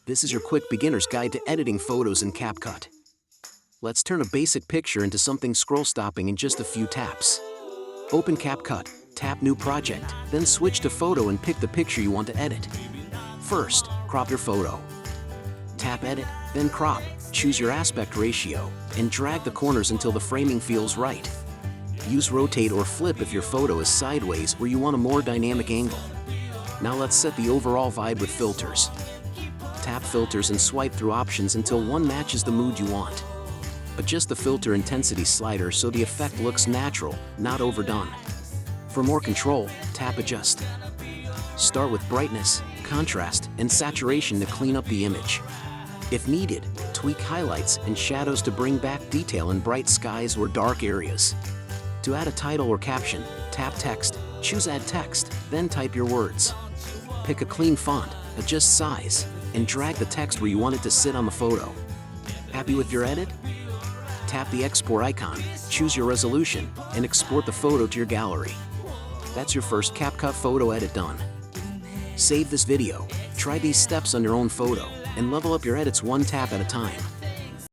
This is your quick beginner's guide to editing photos in CapCut. Let's turn a basic picture into something scroll-stopping in just a few taps. Open CapCut, tap New Project, then switch to Photo and pick the picture you want to edit. First, crop your photo. Tap Edit, then Crop, choose your aspect ratio, and drag the corners until the framing feels right. Use Rotate or Flip if your photo is sideways or you want a more dynamic angle. Now let's set the overall vibe with filters. Tap Filters and swipe through options until one matches the mood you want. Adjust the filter intensity slider so the effect looks natural, not overdone. For more control, tap Adjust. Start with brightness, contrast, and saturation to clean up the image. If needed, tweak highlights and shadows to bring back detail in bright skies or dark areas. To add a title or caption, tap Text, choose Add Text, then type your words. Pick a clean font, adjust size, and drag the text where you want it to sit on the photo. Happy with your edit? Tap the export icon, choose your resolution, and export the photo to your gallery. That's your first CapCut photo edit done. Save this video, try these steps on your own photo, and level up your edits one tap at a time.